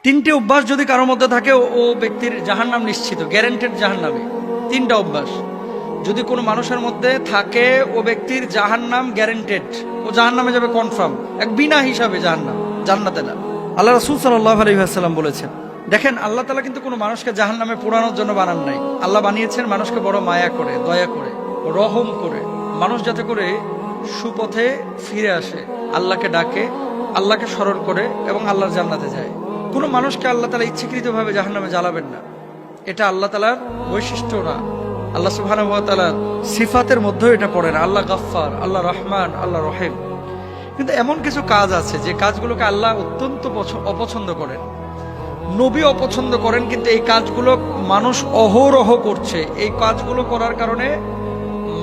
তিনটে অভ্যাস যদি কারোর মধ্যে থাকে ও ব্যক্তির জাহান্নাম নিশ্চিত, গ্যারান্টেড জাহান্নামে। তিনটা অভ্যাস যদি কোনো মানুষের মধ্যে থাকে ও ব্যক্তির জাহান্নাম গ্যারান্টেড, ও জাহান্নামে যাবে কনফার্ম, এক বিনা হিসাবে জাহান্নাম, জান্নাতে না। আল্লাহ রাসূল সাল্লাল্লাহু আলাইহি ওয়াসাল্লাম বলেছেন, দেখেন আল্লাহ তাআলা কিন্তু কোনো মানুষকে জাহান্নামে পোড়ানোর জন্য বানান নাই। আল্লাহ বানিয়েছেন মানুষকে বড় মায়া করে, দয়া করে, রহম করে, মানুষ যাতে করে সুপথে ফিরে আসে, আল্লাহকে ডাকে, আল্লাহকে স্মরণ করে এবং আল্লাহর জান্নাতে যায়। কোনো মানুষকে আল্লাহ তাআলা ইচ্ছাকৃতভাবে জাহান্নামে জ্বালাবেন না, এটা আল্লাহ তাআলার বৈশিষ্ট্য না। আল্লাহ সুবহানাহু ওয়া তাআলার সিফাতের মধ্যেও এটা পড়ে না। আল্লাহ গাফফার, আল্লাহ রহমান, আল্লাহ রহিম। কিন্তু এমন কিছু কাজ আছে যে কাজগুলোকে আল্লাহ অত্যন্ত অপছন্দ করেন, নবী অপছন্দ করেন, কিন্তু এই কাজগুলো মানুষ অহরহ করছে। এই কাজগুলো করার কারণে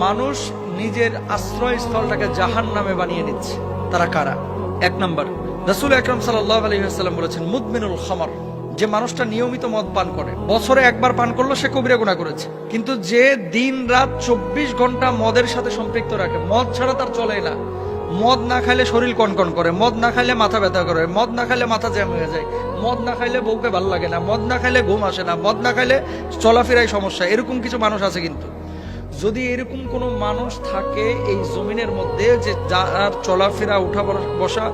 মানুষ নিজের আশ্রয়স্থলটাকে জাহান্নামে বানিয়ে নিচ্ছে। তারা কারা? এক নম্বর, রাসূল আকরাম সাল্লাল্লাহু আলাইহি ওয়াসাল্লাম বলেছেন, মুদমিনুল খামর, যে মানুষটা নিয়মিত মদ পান করে, বছরে একবার পান করলো সে কবিরা গুনাহ করেছে। কিন্তু যে দিন রাত 24 ঘন্টা মদের সাথে সম্পৃক্ত রাখে, মদ ছাড়া তার চলে না, মদ না খাইলে শরীর কনকন করে, মদ না খাইলে মাথা ব্যথা করে, মদ না খাইলে মাথা জ্যাম হয়ে যায়, মদ না খাইলে বউকে ভালো লাগে না, মদ না খাইলে ঘুম আসে না, মদ না খাইলে চলাফেরায় সমস্যা, এরকম কিছু মানুষ আছে। কিন্তু যদি এরকম কোনো মানুষ থাকে এই জমিনের মধ্যে যে যার চলাফেরা, উঠা বসা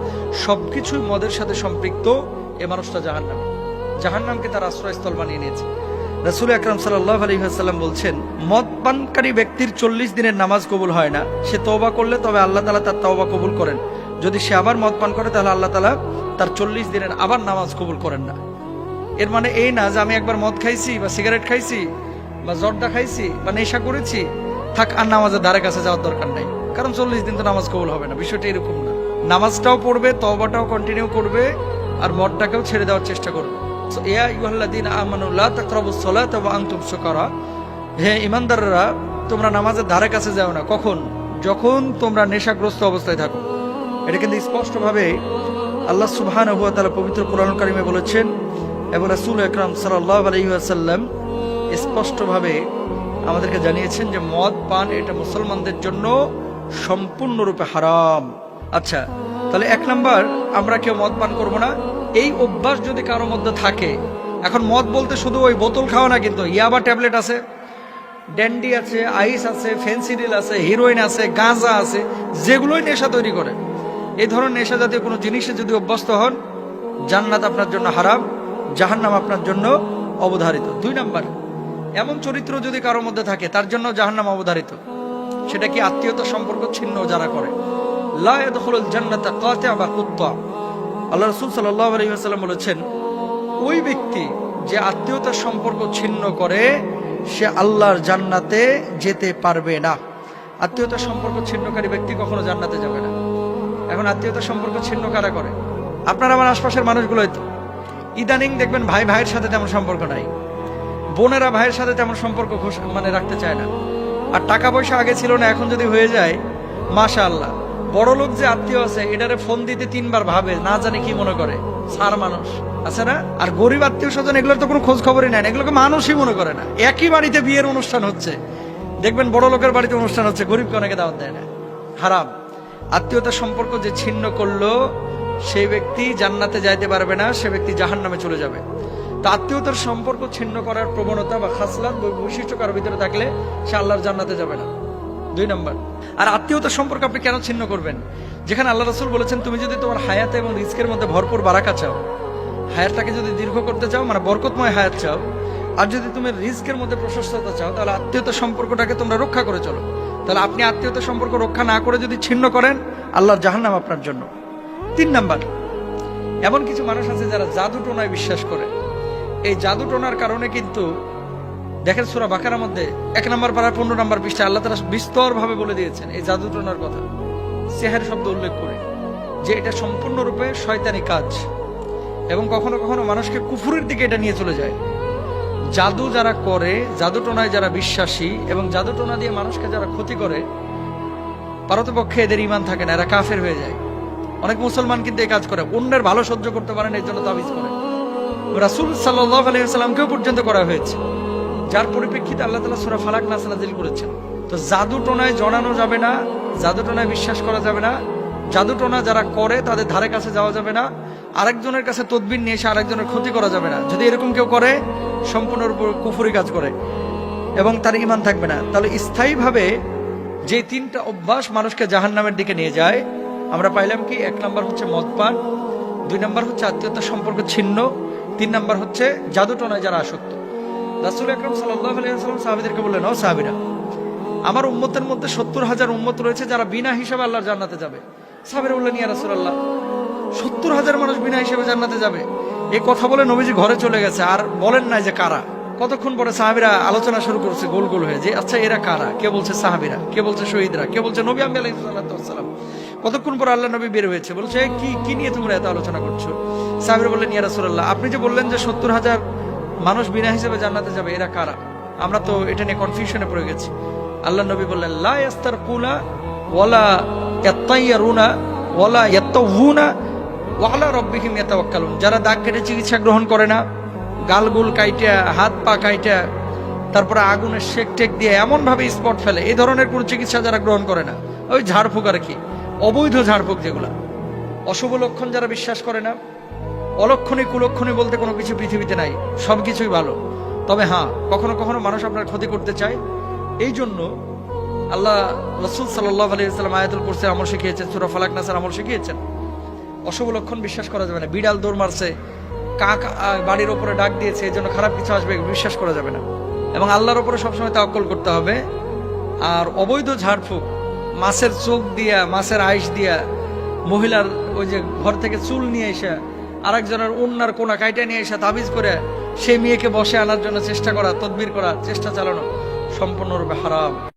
সবকিছুই মদের সাথে সম্পৃক্ত, এ মানুষটা জাহান্নামী, জাহান্নামকে তার আশ্রয়স্থল বানিয়ে নিয়েছে। রাসূল আকরাম সাল্লাল্লাহু আলাইহি ওয়াসাল্লাম বলছেন, মদ পানকারী ব্যক্তির 40 দিনের নামাজ কবুল হয় না। সে তওবা করলে তবে আল্লাহ তাআলা তার তওবা কবুল করেন। যদি সে আবার মদ পান করে তাহলে আল্লাহ তাআলা তার 40 দিনের আবার নামাজ কবুল করেন না। এর মানে এই না যে আমি একবার মদ খাইছি বা সিগারেট খাইছি বা জর্দা খাইছি বা নেশা করেছি, থাক আর নামাজের ধারে কাছে যাওয়ার দরকার নাই, কারণ 40 দিন তো নামাজ কবুল হবে না। বিষয়টা এরকম না। নামাজটাও পড়বে, তওবাটাও কন্টিনিউ করবে, আর মদটাকেও ছেড়ে দেওয়ার চেষ্টা করবে। ইয়া আইয়ুহাল্লাযীনা আমানু লা তাকরাবুস সালাতা ওয়া আনতুম সুকারা, হে ঈমানদাররা তোমরা নামাজের ধারে কাছে যাও না। কখন? যখন তোমরা নেশাগ্রস্ত অবস্থায় থাকো। এটা কিন্তু স্পষ্টভাবে আল্লাহ সুবহানাহু ওয়া তাআলা পবিত্র কোরআনুল কারীমে বলেছেন এবং রাসূল আকরাম সাল্লাল্লাহু আলাইহি ওয়াসাল্লাম স্পষ্টভাবে আমাদেরকে জানিয়েছেন যে মদ পান এটা মুসলমানদের জন্য সম্পূর্ণরূপে হারাম। আচ্ছা, তাহলে এক নাম্বার, আমরা কেউ মদ পান করবো না। এই অভ্যাস যদি কারোর মধ্যে থাকে, এখন মদ বলতে শুধু ওই বোতল খাওয়া না, কিন্তু ইয়াবা ট্যাবলেট আছে, ড্যান্ডি আছে, আইস আছে, ফেন্সিডিল আছে, হিরোইন আছে, গাঁজা আছে, যেগুলোই নেশা তৈরি করে, এই ধরনের নেশা জাতীয় কোনো জিনিসে যদি অভ্যস্ত হন, জান্নাত আপনার জন্য হারাম, জাহান্নাম আপনার জন্য অবধারিত। দুই নাম্বার, এমন চরিত্র যদি কারোর মধ্যে থাকে তার জন্য জাহান্নাম অবধারিত। সেটা কি? আত্মীয়তা সম্পর্ক ছিন্ন যারা করে। লা ইয়াদখুলুল জান্নাতা কাতিআ বা কুত্তা। আল্লাহ রাসূল সাল্লাল্লাহু আলাইহি ওয়াসাল্লাম বলেছেন, ওই ব্যক্তি যে আত্মীয়তার সম্পর্ক ছিন্ন করে সে আল্লাহর জান্নাতে যেতে পারবে না। আত্মীয়তার সম্পর্ক ছিন্নকারী ব্যক্তি কখনো জান্নাতে যাবে না। এখন আত্মীয়তার সম্পর্ক ছিন্ন কারা করে? আপনার আমার আশপাশের মানুষগুলোই তো। ইদানিং দেখবেন ভাই ভাইয়ের সাথে তেমন সম্পর্ক নাই, বোনেরা ভাইয়ের সাথে তেমন সম্পর্ক রাখতে চায় না। আর টাকা পয়সা আগে ছিল না, এখন যদি হয়ে যায় মাশাআল্লাহ। বড় লোক যে আত্মীয় আছে এটারে ফোন দিতে 3 বার ভাবে, না জানে কি মনে করে, সার মানুষ আছে না। আর গরিব আত্মীয় স্বজন এগুলোর তো কোনো খোঁজ খবরই নাই না, এগুলোকে মানুষই মনে করে না। একই বাড়িতে বিয়ের অনুষ্ঠান হচ্ছে, দেখবেন বড় লোকের বাড়িতে অনুষ্ঠান হচ্ছে, গরিবকে অনেকে দাওয়াত দেয় না। হারাম। আত্মীয়তার সম্পর্ক যে ছিন্ন করলো সেই ব্যক্তি জান্নাতে যাইতে পারবে না, সে ব্যক্তি জাহান্নামে চলে যাবে। তো আত্মীয়তার সম্পর্ক ছিন্ন করার প্রবণতা বা খাসলাত বৈশিষ্ট্য কারোর ভিতরে থাকলে সে আল্লাহর জান্নাতে যাবে না। 2 নম্বর, আর আত্মীয়তার সম্পর্ক আপনি কেন ছিন্ন করবেন? যেখানে আল্লাহ রাসূল বলেছেন, তুমি যদি তোমার হায়াত এবং রিজকের মধ্যে ভরপুর বারাকা চাও, হায়াতটাকে যদি দীর্ঘ করতে চাও, মানে বরকতময় হায়াত চাও, আর যদি তুমি রিজকের মধ্যে প্রশস্ততা চাও, তাহলে আত্মীয়তার সম্পর্কটাকে তোমরা রক্ষা করে চলো। তাহলে আপনি আত্মীয়তার সম্পর্ক রক্ষা না করে যদি ছিন্ন করেন, আল্লাহর জাহান্নাম আপনার জন্য। 3 নম্বর, এমন কিছু মানুষ আছে যারা জাদু টোনায় বিশ্বাস করে। এই জাদু টোনার কারণে কিন্তু দেখেন সূরা বাকারার মধ্যে 1 নম্বর পারা 15 নম্বর পৃষ্ঠায় আল্লাহ তাআলা বিস্তরভাবে বলে দিয়েছেন এই জাদু টোনার কথা, সিহর শব্দ উল্লেখ করে, যে এটা সম্পূর্ণরূপে শয়তানি কাজ এবং কখনো কখনো মানুষকে কুফুরের দিকে এটা নিয়ে চলে যায়। জাদু যারা করে, জাদু টোনায় যারা বিশ্বাসী এবং জাদু টোনা দিয়ে মানুষকে যারা ক্ষতি করে, পারতপক্ষে এদের ঈমান থাকে না, এরা কাফের হয়ে যায়। অনেক মুসলমান কিন্তু এই কাজ করে, অন্যের ভালো সহ্য করতে পারে না, এর জন্য তাবিজ করে। রাসূল সাল্লাল্লাহু আলাইহি ওয়াসাল্লামকেও পর্যন্ত করা হয়েছে, যার পরিপ্রেক্ষিতে আল্লাহ তাআলা সূরা ফালাক নাস নাযিল করেছেন। তো জাদু টোনায় জড়ানো যাবে না, জাদু টোনায় বিশ্বাস করা যাবে না, জাদু টোনা যারা করে তাদের ধারে কাছে যাওয়া যাবে না। আরেকজনের কাছে তদবির নিয়ে এসে আরেকজনের ক্ষতি করা যাবে না। যদি এরকম কেউ করে সম্পূর্ণরূপে কুফরি কাজ করে এবং তার ঈমান থাকবে না। তাহলে স্থায়ীভাবে যে তিনটা অভ্যাস মানুষকে জাহান্নামের দিকে নিয়ে যায়, আমরা পাইলাম কি? 1 নম্বর হচ্ছে মদপান, 2 নম্বর হচ্ছে আত্মীয়তার সম্পর্ক ছিন্ন, 3 নম্বর হচ্ছে জাদুটনায় যারা আসক্ত। রাসূল আকরাম সাল্লাল্লাহু আলাইহি ওয়াসাল্লাম সাহাবীদেরকে বললেন, ও সাহাবীরা, আমার উম্মতের মধ্যে 70,000 উম্মত রয়েছে যারা বিনা হিসাবে আল্লাহর জান্নাতে যাবে। সাহাবীরা বললেন, ইয়া রাসূলুল্লাহ, 70,000 মানুষ বিনা হিসাবে জান্নাতে যাবে? এই কথা বলে নবীজি ঘরে চলে গেছে, আর বলেন নাই যে কারা। কতক্ষণ পরে সাহাবীরা আলোচনা শুরু করছে গোল গোল হয়ে, যে আচ্ছা এরা কারা? কে বলছে সাহাবীরা, কে বলছে শহীদরা, কে বলছে নবী আমি আলাইহিস সালাম। কতক্ষণ পর আল্লাহ নবী বের হয়েছে, বলছে কি নিয়ে তোমরা এত আলোচনা করছো? সাহাবীরা বললেন, ইয়া রাসূলুল্লাহ, আপনি যে বললেন যে 70,000 মানুষ বিনা হিসাবে জান্নাতে যাবে, এরা কারা? আমরা তো এটা নিয়ে কনফিউশনে পড়ে গেছি। আল্লাহ নবী বললেন, লা ইয়াস্তারকুনা ওয়ালা ইয়াত্তাইয়ারুনা ওয়ালা ইয়াত্তাউনা ওয়া আলা রাব্বিহিম ইয়াতাওয়াক্কালুন। যারা দাগ কেটে চিকিৎসা গ্রহণ করে না, গালগুল কাইটা, হাত পা কাইটা, তারপরে আগুনের শেক টেক দিয়ে এমন ভাবে স্পট ফেলে, এই ধরনের কোন চিকিৎসা যারা গ্রহণ করে না, ওই ঝাড়ফুঁক আর কি, অবৈধ ঝাড়ফুঁক যেগুলা। অশুভ লক্ষণ যারা বিশ্বাস করে না, অলক্ষণী কুলক্ষণী বলতে কোনো কিছু পৃথিবীতে নাই, সবকিছুই ভালো। তবে হ্যাঁ, কখনো কখনো মানুষ আপনার ক্ষতি করতে চায়। এই জন্য আল্লাহ রাসূল সাল্লাল্লাহু আলাইহি ওয়াসাল্লাম আয়াতুল কুরসির আমল শিখিয়েছেন, সূরা ফালাক নাসের আমল শিখিয়েছেন। অশুভ লক্ষণ বিশ্বাস করা যাবে না। বিড়াল দৌড় মারছে, কাক বাড়ির ওপরে ডাক দিয়েছে, এই জন্য খারাপ কিছু আসবে, বিশ্বাস করা যাবে না। এবং আল্লাহর ওপরে সবসময় তাওয়াক্কুল করতে হবে। আর অবৈধ ঝাড়ফুঁক, মাছের চোখ দিয়া, মাছের আইস দিয়া, মহিলার ওই যে ঘর থেকে চুল নিয়ে এসে আরেকজনের ওন্নার কোনা কাইটা নিয়ে এসে তাবিজ করে সেই মেয়েকে বসে আনার জন্য চেষ্টা করা, তদবির করা, চেষ্টা চালানো সম্পূর্ণরূপে হারাম।